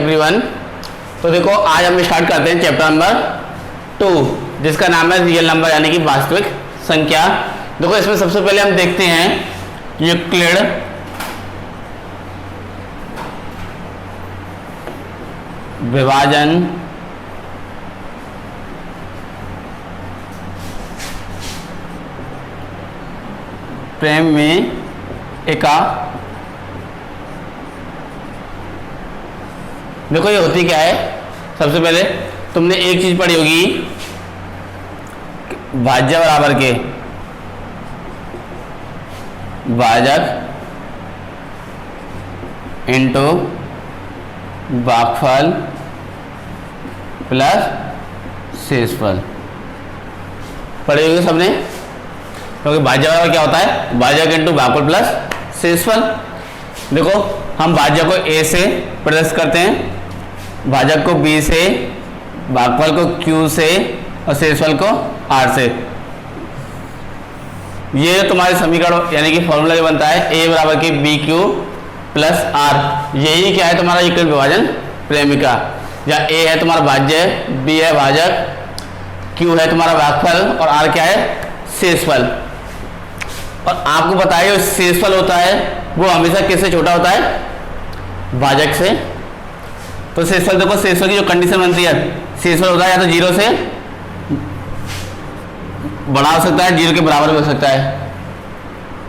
Everyone. तो देखो आज हम स्टार्ट करते हैं चैप्टर नंबर 2 जिसका नाम है रियल नंबर यानी कि वास्तविक संख्या। देखो इसमें सबसे पहले हम देखते हैं यूक्लिड विभाजन प्रेमिका। देखो ये होती क्या है, सबसे पहले तुमने एक चीज पढ़ी होगी, भाज्य बराबर के भाजक इंटू भागफल प्लस शेषफल पढ़ी होगी सबने, क्योंकि भाज्य बराबर क्या होता है, भाजक इंटू भागफल प्लस शेषफल। देखो हम भाज्य को a से प्रदर्शित करते हैं, भाजक को b से, भागफल को q से और शेषफल को r से। ये तुम्हारे समीकरण यानी कि फॉर्मूला जो बनता है a बराबर की बी क्यू प्लस आर, यही क्या है तुम्हारा यूक्लिड विभाजन प्रेमिका। या a है तुम्हारा भाज्य, b है भाजक, q है तुम्हारा भागफल और r क्या है शेषफल। और आपको पता है जो शेषफल होता है वो हमेशा किससे छोटा होता है, भाजक से। तो शेषफल देखो, शेषफल की जो कंडीशन बनती है, शेषफल होता है या तो 0 से बड़ा हो सकता है, 0 के बराबर भी हो सकता है,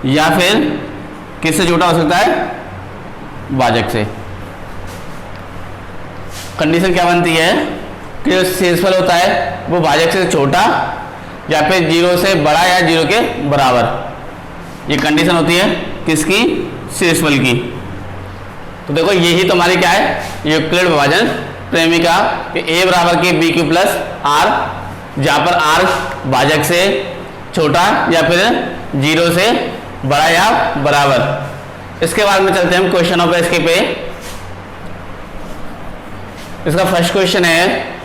या फिर किससे छोटा हो सकता है, भाजक से। कंडीशन क्या बनती है कि जो शेषफल होता है वो भाजक से छोटा या फिर 0 से बड़ा या 0 के बराबर। ये कंडीशन होती है किसकी, शेषफल की। तो देखो यही तुम्हारी क्या है, यूक्लिड विभाजन प्रेमिका कि a बराबर के बी क्यू प्लस आर, जहाँ पर r भाजक से छोटा या फिर 0 से बड़ा या बराबर। इसके बाद में चलते हैं हम क्वेश्चनों पे, इसके पे। इसका फर्स्ट क्वेश्चन है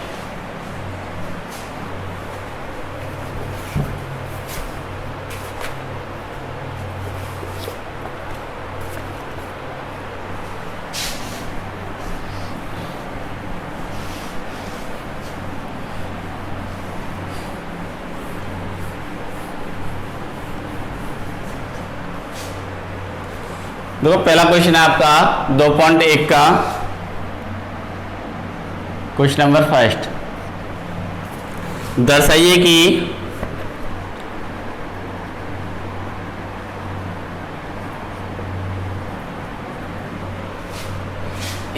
देखो पहला क्वेश्चन है आपका 2.1 का, क्वेश्चन नंबर फर्स्ट। दर्शाइए कि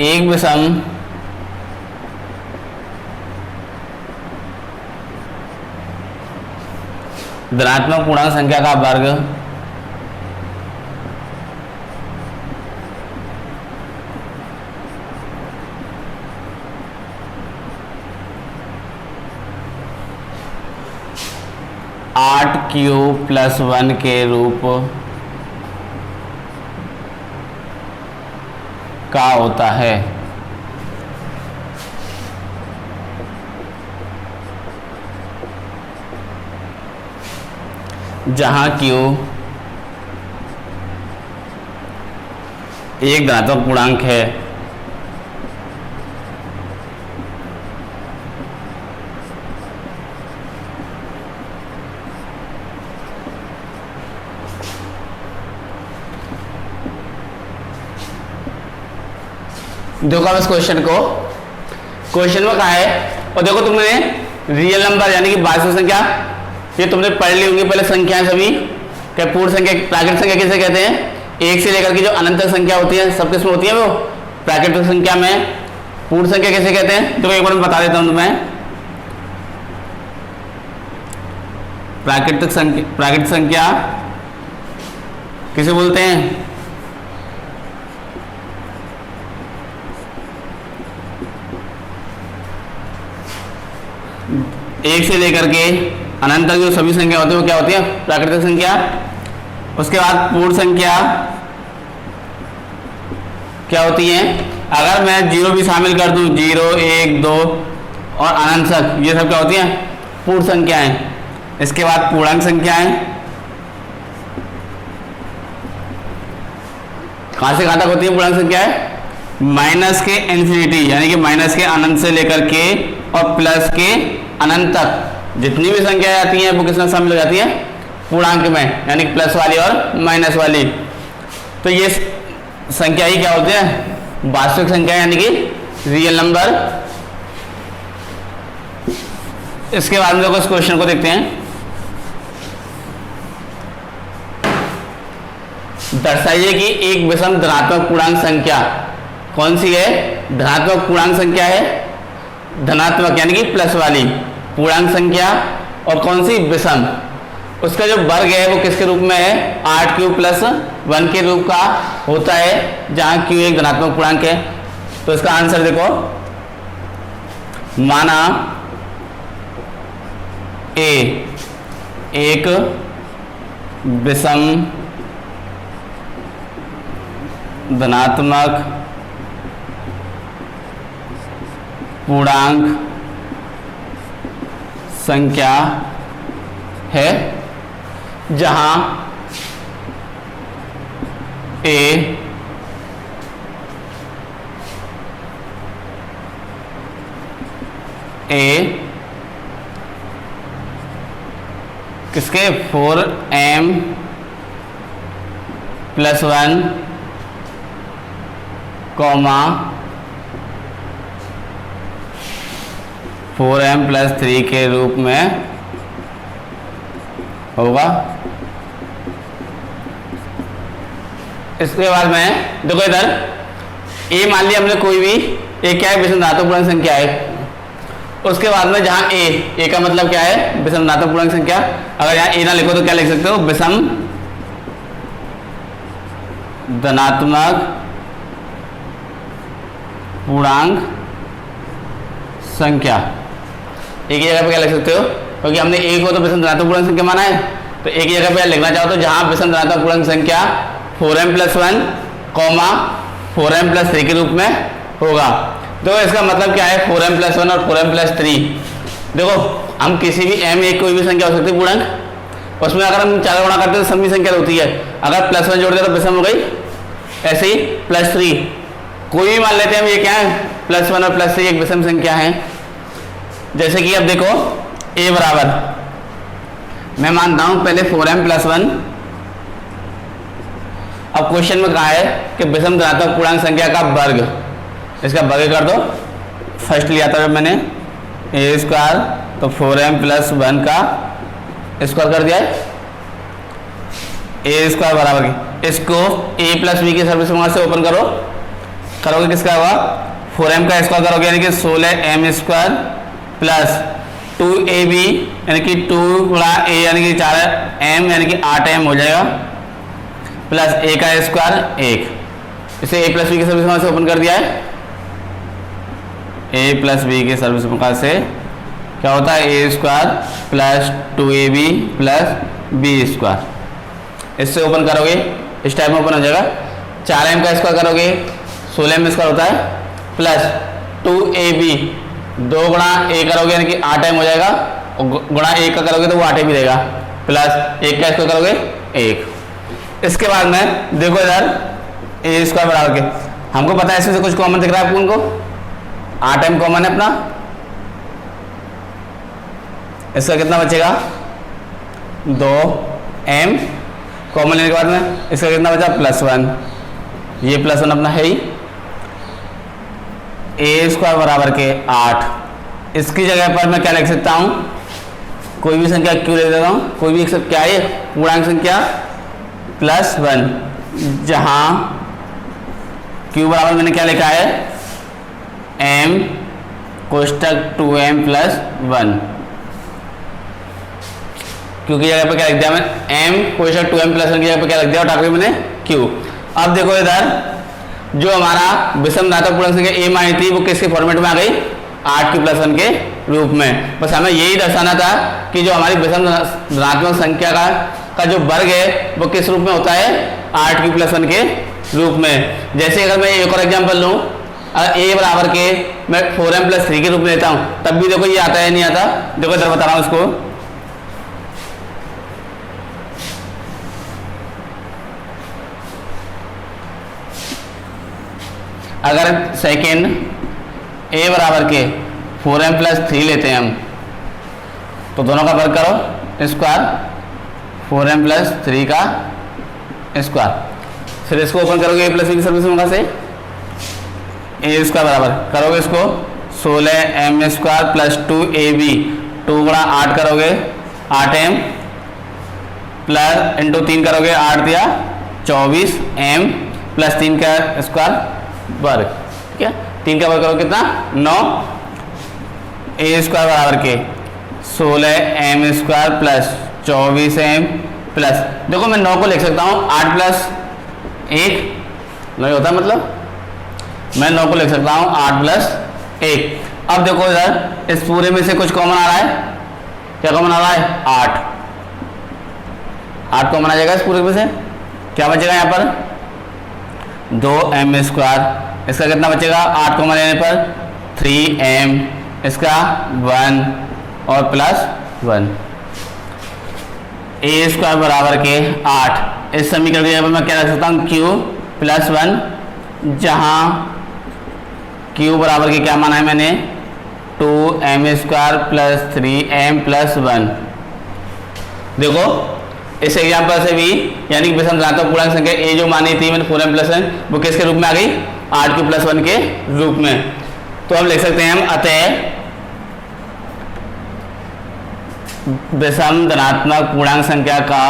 एक विषम धनात्मक पूर्णांक संख्या का वर्ग Q+1 के रूप का होता है। जहां Q एक धनात्मक पूर्णांक है देखो अब इस क्वेश्चन को, क्वेश्चन में कहा है, और देखो तुमने रियल नंबर यानी कि वास्तविक संख्या ये तुमने पढ़ ली होंगी पहले, संख्याएं सभी क्या, पूर्ण संख्या प्राकृतिक संख्या किसे कहते हैं, एक से लेकर के जो अनंत तक संख्या होती है सब किसमें होती है वो प्राकृतिक संख्या में। पूर्ण संख्या किसे कहते हैं, तो एक बार मैं बता देता हूं तुम्हें। प्राकृतिक संख्या किसे बोलते हैं, एक से लेकर के अनंत तक जो सभी संख्या होती है वो क्या होती है, प्राकृतिक संख्या। उसके बाद पूर्ण संख्या क्या होती है, अगर मैं 0 भी शामिल कर दूं, 0, 1, 2 और अनंत तक, ये सब क्या होती है, पूर्ण संख्याएं। इसके बाद पूर्णांक संख्याएं, कहां से कहां तक होती है पूर्णांक संख्याएं, माइनस के इन्फिनिटी यानी कि माइनस के अनंत से लेकर के और प्लस के अनंत तक जितनी भी संख्या आती हैं वो किसमें शामिल हो जाती है, पूर्णांक में, यानी कि प्लस वाली और माइनस वाली। तो ये संख्या ही क्या होते हैं, वास्तविक संख्या यानी कि रियल नंबर। इसके बाद में देखो इस क्वेश्चन को देखते हैं। दर्शाइए कि एक विषम धनात्मक पूर्णांक संख्या कौन सी है, धनात्मक पूर्णांक संख्या है, धनात्मक यानी कि प्लस वाली पूर्णांक संख्या, और कौन सी विषम, उसका जो वर्ग है वो किसके रूप में है, 8q + 1 के रूप का होता है, जहां q एक धनात्मक पूर्णांक है। तो इसका आंसर देखो, माना a एक विषम धनात्मक पूर्णांक संख्या है, जहां a किसके 4m + 1 कॉमा 4m + 3 के रूप में होगा। इसके बाद में देखो इधर a मान लिया हमने, कोई भी a क्या है, विषम धनात्मक पूर्णांक संख्या है। उसके बाद में जहां a का मतलब क्या है, विषम धनात्मक पूर्णांक संख्या। अगर यहाँ a ना लिखो तो क्या लिख सकते हो, विषम धनात्मक पूर्णांक संख्या, एक ही जगह पे क्या लिख सकते हो, क्योंकि हमने a को तो विषम धनात्मक पूर्णांक संख्या माना है। तो एक ही जगह पे लिखना चाहो तो जहां विषम धनात्मक पूर्णांक संख्या 4m + 1 कॉमा 4m + 3 के रूप में होगा। तो इसका मतलब क्या है, 4m + 1 और 4m + 3। देखो हम किसी भी m एक कोई भी संख्या हो सकती है पूर्णांक, उसमें अगर हम 4 गुणा करते हैं तो समी संख्या होती है। अगर +1 जोड़ दिया तो विषम हो गई, ऐसे ही +3 कोई भी मान लेते हैं हम, ये क्या है, +1 और +3 एक विषम संख्या है। जैसे कि अब देखो a बराबर, मैं मानता हूं पहले 4m + 1। अब क्वेश्चन में कहा है कि विषम धनात्मक पूर्णांक संख्या का वर्ग, इसका वर्ग कर दो। फर्स्ट लिया था जब मैंने a² तो 4m + 1 का स्क्वायर कर दिया है, a² बराबर की, इसको a + b के सर्वसम्मत से ओपन करो, करोगे किसका होगा, 4m का स्क्वायर करोगे यानी कि 16m² + 2ab यानी कि 2 गुणा a यानी कि 4m यानी कि 8m हो जाएगा, प्लस a का स्क्वायर 1। इसे a + b के सर्वसम्मत से ओपन कर दिया है, a + b के सर्वसम्मत से क्या होता है, a² + 2ab + b²। इससे ओपन करोगे इस टाइप में ओपन हो जाएगा। 4m का स्क्वायर करोगे 16m² होता है, प्लस 2ab 2 गुणा a करोगे यानी कि 8m हो जाएगा, और गुणा 1 का करोगे तो वो 8m ही रहेगा, प्लस 1 का स्क्वायर करोगे 1। इसके बाद में देखो इधर a² बराबर के, हमको पता है इसमें से कुछ कॉमन दिख रहा है अपन को, 8m कॉमन है अपना, इसका कितना बचेगा, 2m कॉमन लेने के बाद में इसका कितना बचा, +1, ये +1 अपना है ही। a² बराबर के 8, इसकी जगह पर मैं क्या लिख सकता हूं, कोई भी संख्या क्यों ले देता हूं, कोई भी क्या है पूर्णांक संख्या +1, जहां q बराबर मैंने क्या लिखा है, m कोष्टक 2m + 1, q की जगह पर क्या लिख दिया मैं, m कोष्टक 2m + 1 की जगह पर क्या लिख दिया, उठा के मैंने q। अब देखो इधर जो हमारा विषम धनात्मक पूर्णांक संख्या a मानी थी वो किसके फॉर्मेट में आ गई, 8q + 1 के रूप में। बस हमें यही दर्शाना था कि जो हमारी विषम धनात्मक संख्या का जो वर्ग है वो किस रूप में होता है, 8q + 1 के रूप में। जैसे अगर मैं एक और एग्जाम्पल लूँ, अगर a बराबर के मैं 4m + 3 के रूप में लेता हूँ, तब भी देखो ये आता है नहीं आता, देखो इधर बता रहा हूँ इसको। अगर सेकेंड ए बराबर के 4m प्लस 3 लेते हैं हम, तो दोनों का वर्ग करो स्क्वायर, 4m प्लस 3 का स्क्वायर। फिर इसको ओपन करोगे ए प्लस बी की सर्विस में से ए स्क्वायर बराबर करोगे इसको 16m स्क्वायर प्लस 2ab, 2 गुणा 8 करोगे 8m प्लस इंटू 3 करोगे 8 दिया 24m प्लस 3 का स्क्वायर वर्ग। ठीक है, 3 का वर्ग करोगे कितना 9, ए स्क्वायर बराबर के 16m square plus 24m plus, देखो मैं 9 को लिख सकता हूँ 8 प्लस 1 9 होता है, मतलब मैं 9 को लिख सकता हूँ 8 प्लस 1। अब देखो इधर इस पूरे में से कुछ कॉमन आ रहा है, क्या कॉमन आ रहा है 8 कॉमन आ जाएगा इस पूरे में से, क्या बचेगा यहाँ पर 2m स्क्वायर, इसका कितना बचेगा 8 कॉमन लेने पर 3m, इसका 1 और प्लस 1, ए स्क्वायर बराबर के 8। इस समीकरण के जगह मैं क्या रख सकता हूँ q प्लस 1, जहाँ q बराबर के क्या माना है मैंने 2m square plus 3m plus 1। देखो इस एग्जाम्पल से भी यानी कि विषम धनात्मक पूर्णांक संख्या a जो मानी थी मैंने 4m प्लस 1, वो किसके रूप में आ गई 8q प्लस 1 के रूप में। तो हम लिख सकते हैं हम अतः विषम धनात्मक पूर्णांक संख्या का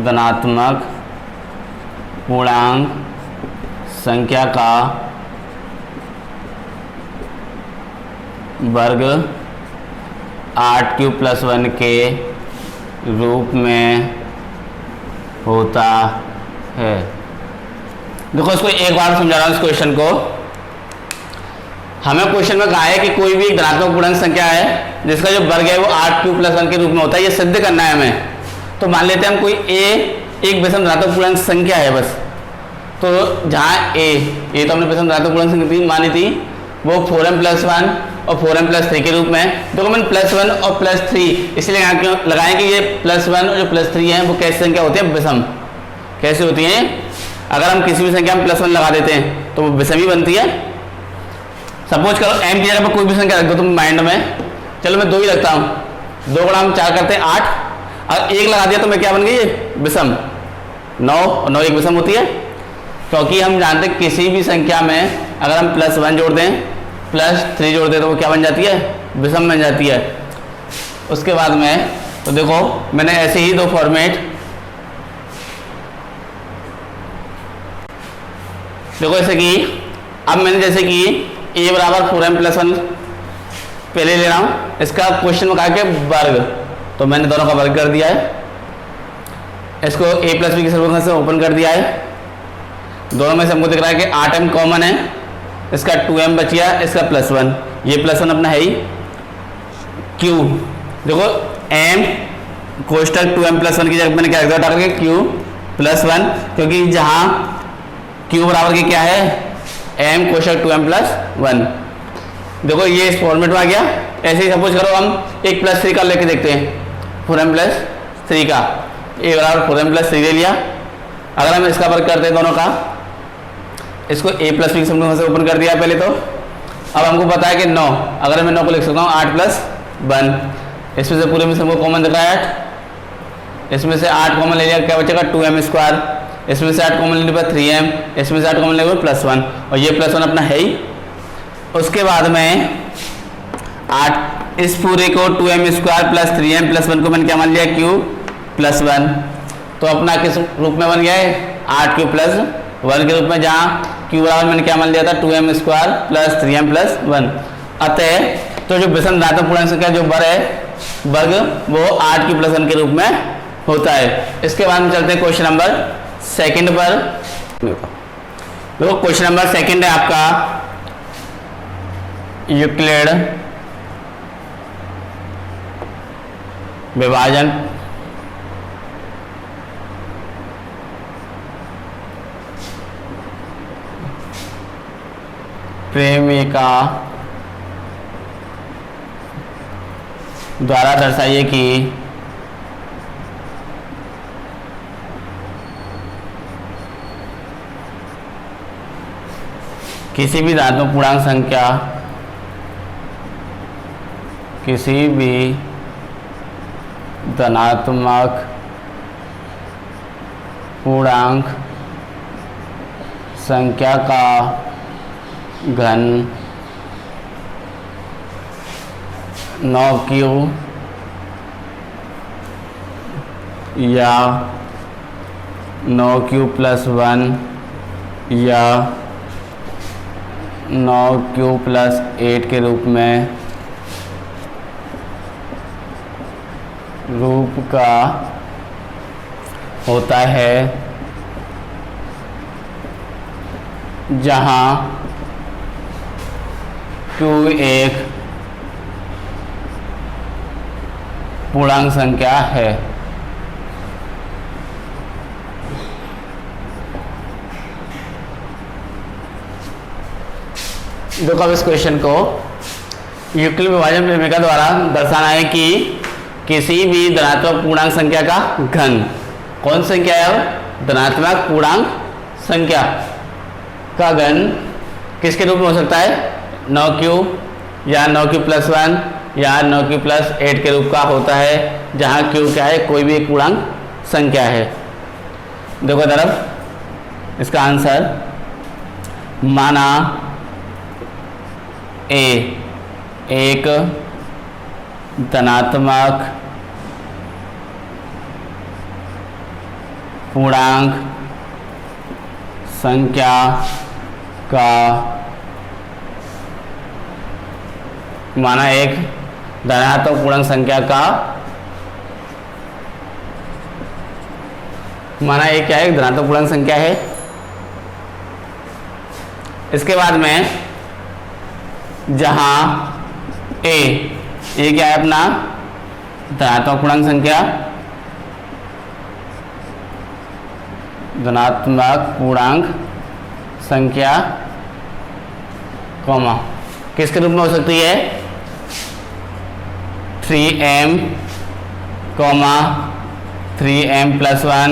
धनात्मक पूर्णांक संख्या का वर्ग 8q प्लस 1 के रूप में होता है। देखो इसको एक बार समझा रहा हूँ इस क्वेश्चन को। हमें क्वेश्चन में कहा है कि कोई भी एक धनात्मक पूर्णांक संख्या है जिसका जो वर्ग है वो 8q प्लस 1 के रूप में होता है, ये सिद्ध करना है हमें। तो मान लेते हैं हम कोई एक विषम धनात्मक पूर्णांक संख्या है बस, तो जहाँ ए तो हमने विषम धनात्मक पूर्णांक संख्या मानी थी वो 4m प्लस 1 और 4m प्लस 3 के रूप में। देखो मैंने प्लस 1 और प्लस 3 इसलिए यहाँ क्यों लगाएं कि ये प्लस 1 और जो प्लस 3 है वो कैसी संख्या होती है विषम। कैसे होती है, अगर हम किसी भी संख्या में प्लस 1 लगा देते हैं तो वो विषम ही बनती है। सपोज करो m की जगह पर कोई भी संख्या रख दो तुम माइंड में, चलो मैं 2 ही रखता हूँ, 2 गुणा हम 4 करते हैं 8, अगर 1 लगा दिया तो मैं क्या बन गई ये विषम 9 और 9 एक विषम होती है, क्योंकि हम जानते हैं किसी भी संख्या में अगर हम प्लस 1 जोड़ दें प्लस 3 जोड़ दें तो वो क्या बन जाती है विषम बन जाती है। उसके बाद में तो देखो मैंने ऐसे ही 2 फॉर्मेट, देखो ऐसे कि अब मैंने जैसे कि a बराबर 4m प्लस 1 पहले ले रहा हूँ, इसका क्वेश्चन में कहा कि वर्ग, तो मैंने दोनों का वर्ग कर दिया है, इसको a प्लस बी की सर्वोत्तम से ओपन कर दिया है। दोनों में से हमको दिख रहा है कि 8m कॉमन है, इसका 2m बचिया, इसका प्लस 1, ये प्लस 1 अपना है ही। q देखो m कोष्टक 2m प्लस 1 की जगह मैंने क्या रख दिया डाल के q प्लस 1, क्योंकि जहाँ q बराबर के क्या है m कोष्टक 2m प्लस 1। देखो ये इस फॉर्मेट में आ गया। ऐसे ही सपोज करो हम एक प्लस 3 का लेके देखते हैं, 4m प्लस 3 का, a बराबर 4m प्लस 3 ले लिया। अगर हम इसका वर्ग करते हैं दोनों का, इसको a प्लस बी से ओपन कर दिया पहले तो। अब हमको पता है कि 9, अगर मैं 9 को लिख सकता हूँ 8 प्लस 1, इसमें से पूरे में से हमको कॉमन दिख रहा है 8, इसमें से 8 कॉमन ले लिया, क्या बचेगा 2m स्क्वायर, इसमें से 8 कॉमन लेने पर 3m, इसमें से 8 कॉमन लेने पर प्लस 1, और ये प्लस 1 अपना है ही। उसके बाद में 8 इस पूरे को 2m square plus 3m plus 1 को मैंने क्या मान लिया q प्लस 1, तो अपना किस रूप में बन गया है 8q प्लस 1 के रूप में, जहाँ q बराबर मैंने क्या मान लिया था 2m square plus 3m plus 1। अतः तो जो विषम धनात्मक पूर्णांक संख्या जो वर्ग वो 8q प्लस 1 के रूप में होता है। इसके बाद हम चलते हैं क्वेश्चन नंबर 2 पर। देखो क्वेश्चन नंबर 2 है आपका यूक्लिड विभाजन प्रेमिका द्वारा दर्शाइए कि किसी भी धनात्मक पूर्णांक संख्या, किसी भी धनात्मक पूर्णांक संख्या का घन 9q या 9q + 1 या 9q + 8 के रूप का होता है, जहाँ q एक पूर्णांक संख्या है। देखो अब इस क्वेश्चन को यूक्लिड विभाजन प्रमेय द्वारा दर्शाना है कि किसी भी धनात्मक पूर्णांक संख्या का घन, कौन संख्या है? धनात्मक पूर्णांक संख्या का घन किसके रूप में हो सकता है? 9q या 9q + 1 या 9q + 8 के रूप का होता है, जहाँ q क्या है? कोई भी एक पूर्णांक संख्या है। देखो तरफ इसका आंसर, माना a एक धनात्मक पूर्णांक संख्या का, माना एक धनात्मक पूर्णांक संख्या का, माना एक क्या है? धनात्मक पूर्णांक संख्या है। इसके बाद में जहां a ये क्या है? अपना धनात्मक पूर्णांक संख्या, धनात्मक पूर्णांक संख्या कॉमा किसके रूप में हो सकती है? 3m, 3m + 1,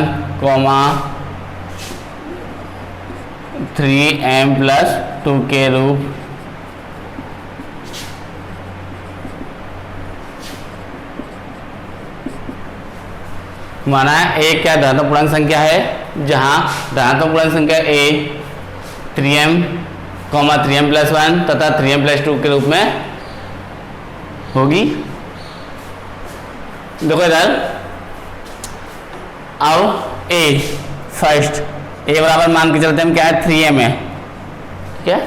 3m + 2 के रूप, माना एक क्या धनात्मक पूर्णांक संख्या है, जहां धनात्मक पूर्णांक संख्या a 3m, 3m + 1 तथा 3m + 2 के रूप में होगी। देखो इधर आओ, a फर्स्ट a बराबर मान के चलते हम क्या है? 3m है। क्या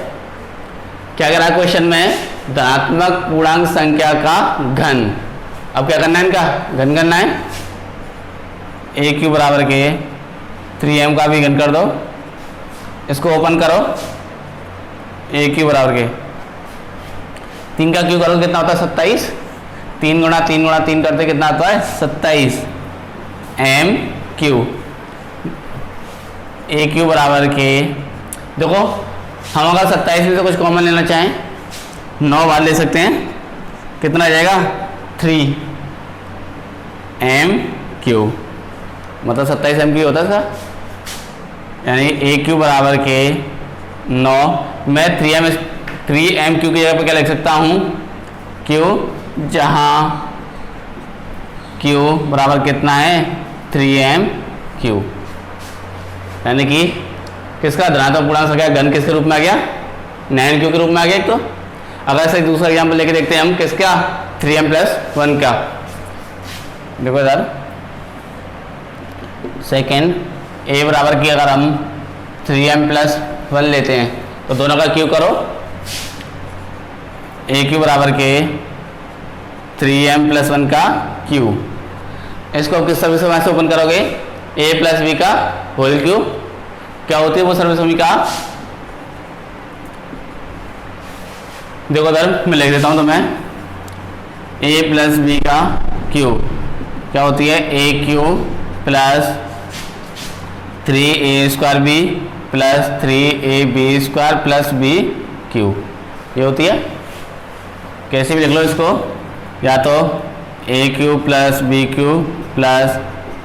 क्या कह रहा है क्वेश्चन में? धनात्मक पूर्णांक संख्या का घन। अब क्या करना है? इनका घन करना है। aq बराबर के 3m का भी घन कर दो, इसको ओपन करो। aq बराबर के 3 का q करो, कितना होता है? 27। 3 × 3 × 3 करते कितना आता है? 27 mq। aq बराबर के, देखो हम अगर 27 में से कुछ कॉमन लेना चाहें, 9 बार ले सकते हैं, कितना आ जाएगा? 3 mq, मतलब 27 mq होता है इसका, यानी aq बराबर के 9। मैं 3mq की जगह पर क्या लिख सकता हूँ? q, जहाँ q बराबर कितना है? 3mq, यानी कि किसका? धनात्मक पूर्णांक संख्या घन किसके रूप में आ गया? 9q के रूप में आ गया। एक तो अगर से दूसरा एग्जाम्पल लेके देखते हैं हम, किसका? 3m + 1 का। देखो इधर सेकेंड a बराबर की अगर हम 3m + 1 लेते हैं तो दोनों का q करो। aq बराबर के 3m + 1 का q, इसको किस सर्व समीकरण से ओपन करोगे? a + b का होल क्यूब। क्या होती है वो सर्व समीकरण? देखो इधर मैं लिख देता हूं तो मैं, a + b का क्यूब क्या होती है? a³ + 3a² b + 3ab² + b³ ये होती है। कैसे भी लिख लो इसको, या तो a³ + b³ +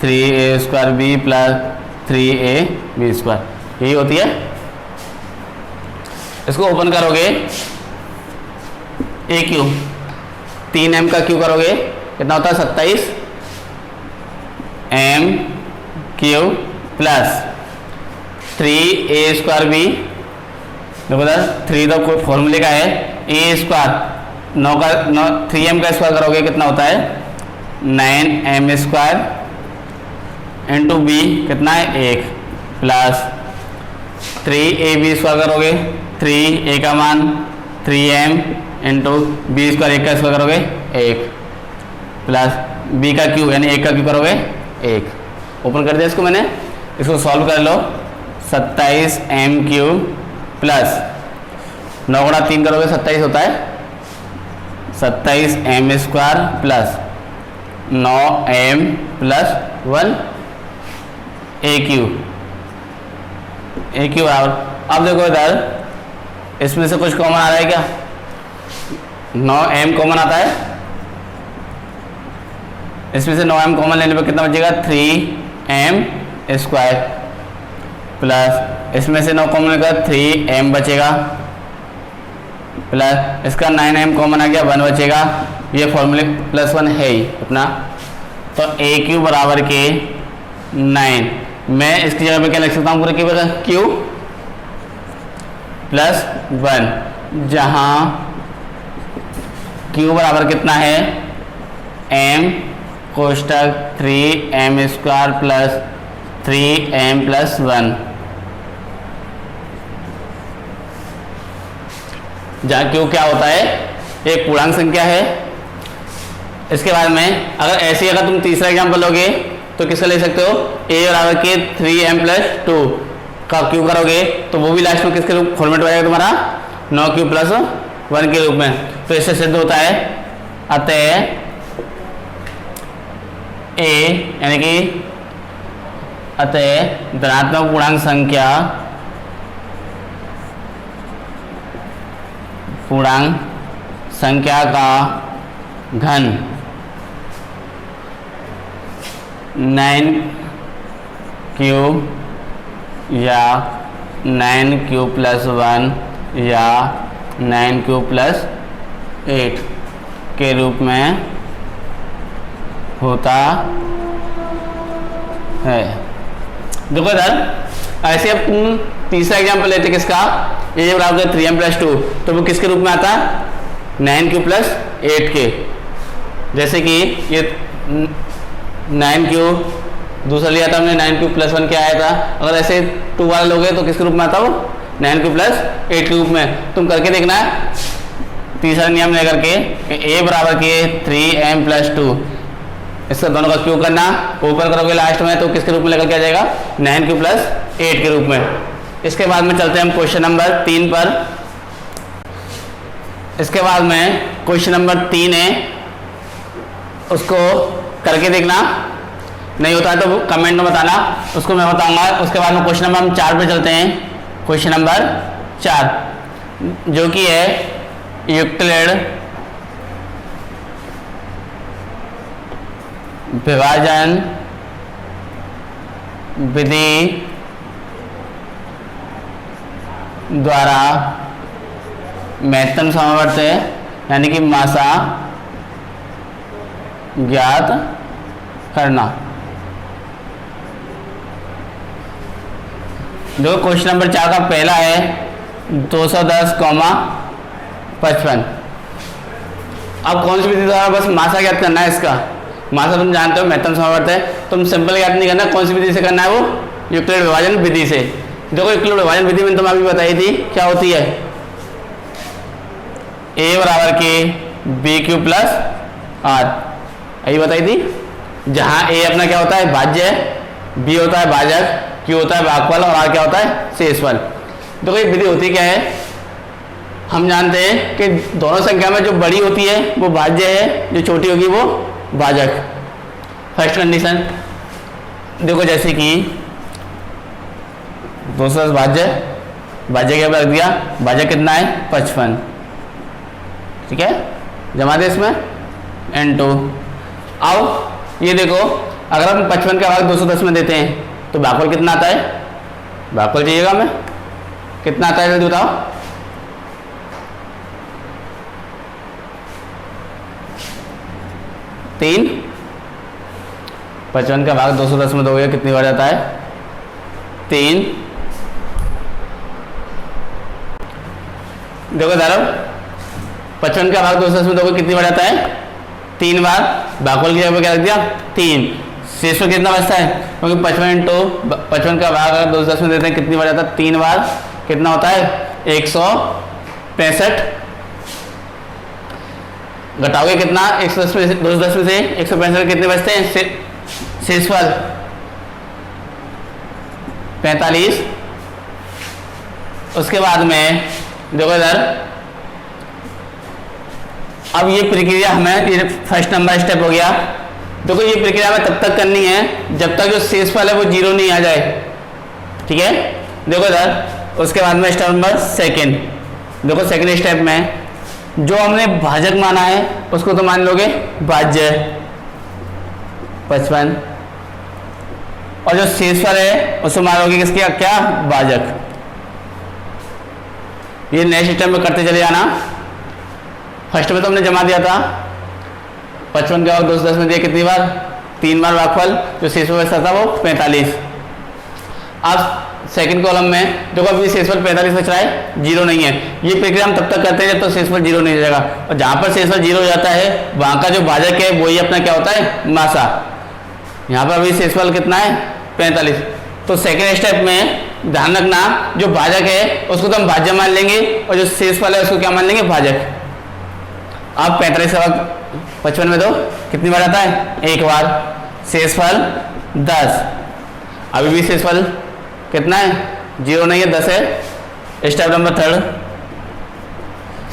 3a² b + 3ab², यही होती है। इसको ओपन करोगे ए क्यू, 3m का क्यू करोगे कितना होता है 27 m Q plus 3a² b, देखो सर 3 तो कोई फॉर्मूले का है, a², 9 का 3m का स्क्वायर करोगे कितना होता है 9m² इंटू बी कितना है 1 प्लस 3ab² करोगे 3a का मान 3m इंटू बी स्क्वायर 1 का स्क्वायर करोगे 1 प्लस बी का क्यू यानी 1 का क्यू करोगे 1। ओपन कर दिया इसको मैंने, इसको सॉल्व कर लो 27m क्यू प्लस 9 गुणा 3 करोगे 27 होता है 27m² प्लस 9m प्लस 1 ए क्यू बराबर। अब देखो इधर इसमें से कुछ कॉमन आ रहा है क्या, 9m कॉमन आता है, इसमें से 9m कॉमन लेने पर कितना बचेगा 3m² प्लस इसमें से 9 कॉमन लेगा 3m बचेगा प्लस इसका 9m कॉमन आ गया 1 बचेगा, ये फॉर्मूले +1 है ही अपना। तो ए क्यू बराबर के 9, मैं इसकी जगह पे क्या लिख सकता हूँ पूरे की बजाय क्यू +1, जहाँ क्यू बराबर कितना है m कोष्टक 3m² plus 3m plus 1, जहाँ क्यू क्या होता है एक पूर्णांक संख्या है। इसके बाद में अगर तुम तीसरा एग्जाम्पल लोगे तो किसका ले सकते हो, a बराबर के 3m प्लस 2 का क्यू करोगे तो वो भी लास्ट में किसके रूप फॉर्मेट हो जाएगा तुम्हारा 9q प्लस 1 के रूप में। तो इससे सिद्ध होता है अतः a यानी कि अतः धनात्मक पूर्णांक संख्या का घन 9q या 9q प्लस 1 या 9q प्लस 8 के रूप में होता है। देखो इधर ऐसे अब तुम तीसरा एग्जाम्पल लेते किसका, ये बराबर 3m प्लस 2, तो वो किसके रूप में आता 9q प्लस 8 के, जैसे कि ये 9q दूसरा लिया था हमने 9q प्लस 1 क्या आया था, अगर ऐसे 2 वाला लोगे तो किसके रूप में आता वो 9q प्लस 8 के रूप में। तुम करके देखना तीसरा नियम लेकर के a बराबर के 3m प्लस 2, इसका दोनों का क्यू करना, ऊपर करोगे लास्ट में तो किसके रूप में लेकर के आ जाएगा 9q प्लस 8 के रूप में। इसके बाद में चलते हैं हम क्वेश्चन नंबर 3 पर। इसके बाद में क्वेश्चन नंबर 3 है, उसको करके देखना, नहीं होता है तो कमेंट में बताना, उसको मैं बताऊंगा। उसके बाद में क्वेश्चन नंबर हम 4 पे चलते हैं। क्वेश्चन नंबर 4 जो कि है यूक्लिड विभाजन विधि द्वारा महत्तम सामर्थ्य यानी कि मासा ज्ञात करना। जो क्वेश्चन नंबर 4 का पहला है 210,55। अब कौन सी विधि द्वारा बस मासा ज्ञात करना है, इसका मासा तुम जानते हो महत्तम सामर्थ्य है, तुम सिंपल ज्ञात नहीं करना, कौन सी विधि से करना है वो यूक्लिड विभाजन विधि से। देखो यूक्लिड विभाजन विधि में तुम अभी बताई थी क्या होती है, a बराबर के बी क्यू प्लस आर, यही बताई थी, जहां a अपना क्या होता है भाज्य, b होता है भाजक, q होता है भागफल और r क्या होता है शेषफल। देखो ये विधि होती क्या है, हम जानते हैं कि दोनों संख्या में जो बड़ी होती है वो भाज्य है, जो छोटी होगी वो भाजक। फर्स्ट कंडीशन देखो, जैसे कि 210 भाज्य के ऊपर रख दिया, भाजक कितना है 55, ठीक है, जमा दे इसमें n2। अब ये देखो अगर हम 55 का भाग 210 में देते हैं तो भागफल कितना आता है, भागफल चाहिएगा हमें, कितना आता है जल्दी बताओ 3। 55 का भाग 210 में दोगे कितनी बार जाता है? 3। देखो धर्म, 55 का भाग 210 में दोगे कितनी बार जाता है? 3 बार। भागफल की जगह पे क्या रख दिया? 3। शेष में कितना बचता है? क्योंकि 55 का भाग अगर 210 में देते हैं कितनी बार जाता है? 3 बार। कितना होता है? 165। घटाओगे कितना? 110 में से 210 में से 165 कितने बचते हैं? शेषफल 45। उसके बाद में देखो इधर, अब ये प्रक्रिया हमें, ये फर्स्ट नंबर स्टेप हो गया। देखो ये प्रक्रिया हमें तब तक करनी है जब तक जो शेषफल है वो 0 नहीं आ जाए। ठीक है, देखो इधर, उसके बाद में स्टेप नंबर सेकेंड। देखो सेकेंड स्टेप में जो हमने भाजक माना है उसको तो मान लोगे भाज्य 55, और जो शेषफल है उसको मान लोगे किसके? क्या? भाजक। ये नेक्स्ट स्टेप में करते चले जाना। फर्स्ट में तो हमने जमा दिया था 55 का 210 में दिया कितनी बार? 3 बार भागफल। जो शेषफल बचता था वो 45। अब सेकंड कॉलम में देखो अभी शेषफल 45 बच रहा है, 0 नहीं है। ये प्रक्रिया हम तब तक करते हैं जब तक शेषफल 0 नहीं हो जाएगा, और जहां पर शेषफल 0 हो जाता है वहां का जो भाजक है वही अपना क्या होता है? मासा। यहाँ पर अभी शेषफल कितना है? 45। तो सेकेंड स्टेप में ध्यान रखना, जो भाजक है उसको तो हम भाज्य मान लेंगे और जो शेषफल है उसको क्या मान लेंगे? भाजक। अब 45 का भाग 55 में दो कितनी बार आता है? 1 बार। शेषफल 10। अभी भी शेषफल कितना है? 0 नहीं है, 10 है। स्टेप नंबर थर्ड,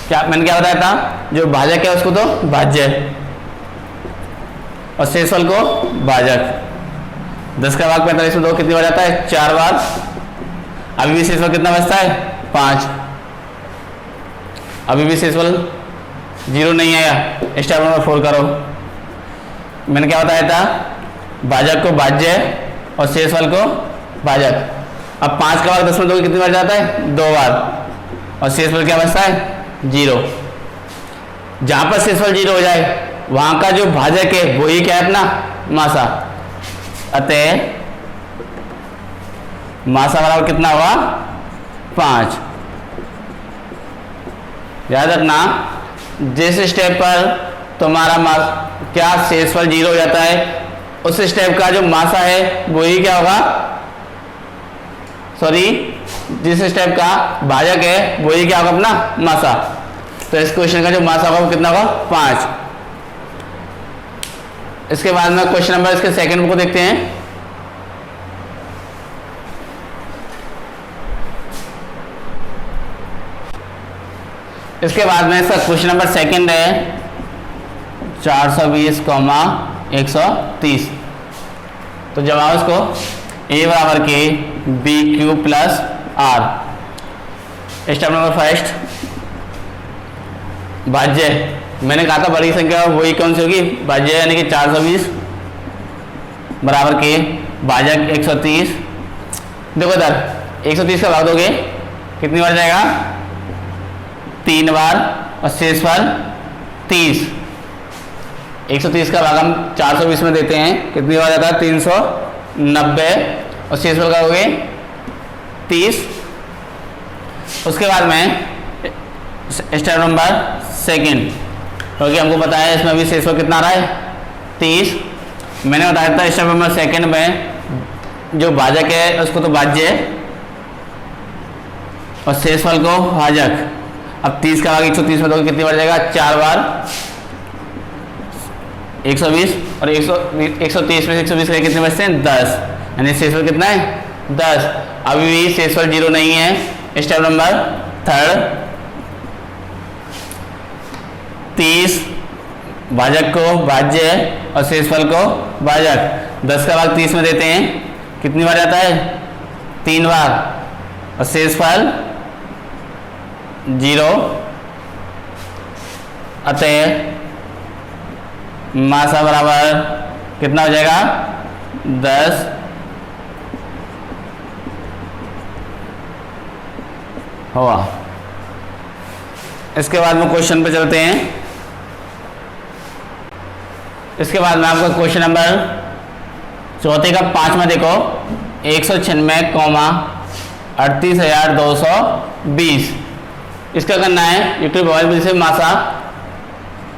क्या मैंने क्या बताया था? जो भाजक है उसको तो भाज्य और शेषफल को भाजक। 10 का भाग 45 में दो कितनी बार जाता है? 4 बार। अभी भी शेषफल कितना बचता है? 5। अभी भी शेषफल 0 नहीं आया। स्टेप नंबर 4 करो। मैंने क्या बताया था? भाजक को भाज्य और शेषफल को भाजक। अब 5 का भाग 10 में दो कितनी बार जाता है? 2 बार। और शेषफल क्या बचता है? 0। जहां पर शेषफल 0 हो जाए वहां का जो भाजक है वही क्या है? अपना मासा। अतः मासा बराबर कितना हुआ? 5। याद रखना, जिस स्टेप पर तुम्हारा क्या शेषफल 0 हो जाता है उस स्टेप का जो मासा है वही क्या होगा? सॉरी, जिस स्टेप का भाजक है वही क्या होगा? अपना मासा। तो इस क्वेश्चन का जो मासा होगा वो कितना होगा? 5। इसके बाद में क्वेश्चन नंबर इसके सेकंड को देखते हैं। इसके बाद में इसका क्वेश्चन नंबर सेकंड है 420, 130। तो जवाब इसको a बराबर के b q plus r. Step number first, भाज्य। मैंने कहा था बड़ी संख्या वही कौन सी होगी? भाज्य, यानी कि 420 बराबर के भाजक 130। देखो इधर 130 का भाग दोगे कितनी बार जाएगा? 3 बार। और शेषफल 30। 130 का भाग हम 420 में देते हैं कितनी बार जाता है? 390। और शेषफल का हो गए 30। उसके बाद में स्टेप नंबर सेकंड, क्योंकि हमको पता है इसमें अभी शेषफल कितना आ रहा है? 30। मैंने बताया था स्टेप नंबर सेकंड में जो भाजक है उसको तो भाज्य और शेषफल को भाजक। अब 30 का भाग 130 में दोगे कितनी बार जाएगा? 4 बार। 120 और 130 में 120 का कितने बचते हैं? 10। यानी शेषफल कितना है? 10। अभी भी शेषफल 0 नहीं है। स्टेप नंबर थर्ड, 30 भाजक को भाज्य और शेषफल को भाजक। 10 का भाग 30 में देते हैं कितनी बार जाता है? 3 बार। और शेषफल 0। अतः मासा बराबर कितना हो जाएगा? 10 हुआ। इसके बाद में क्वेश्चन पे चलते हैं। इसके बाद में आपका क्वेश्चन नंबर चौथे का 5वां देखो, 196,38,220। इसका करना है यूक्लिड प्रोबेबिलिटी से मासा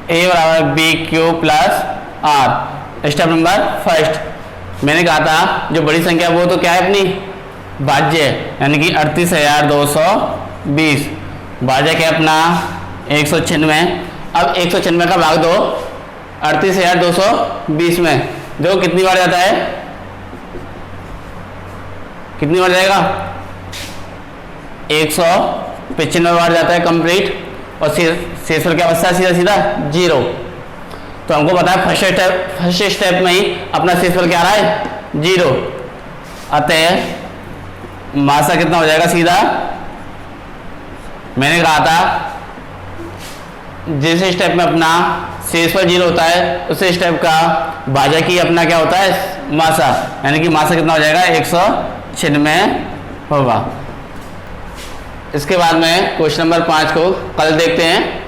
a बराबर b q plus r. Step number first, मैंने कहा था जो बड़ी संख्या वो तो क्या है अपनी भाज्य, यानी कि 38,220 भाज्य क्या है अपना 196। अब 196 का भाग दो 38,220 में, देखो कितनी बार जाता है, कितनी बार जाएगा 195 बार जाता है कंप्लीट, और शेषफल क्या बचता है सीधा सीधा 0। तो हमको पता है फर्स्ट स्टेप में ही अपना शेषफल क्या आ रहा है 0। अतः मासा कितना हो जाएगा सीधा, मैंने कहा था जिस स्टेप में अपना शेषफल 0 होता है उस स्टेप का भाजक ही अपना क्या होता है मासा, यानी कि मासा कितना हो जाएगा 196 होगा। इसके बाद में क्वेश्चन नंबर 5 को कल देखते हैं।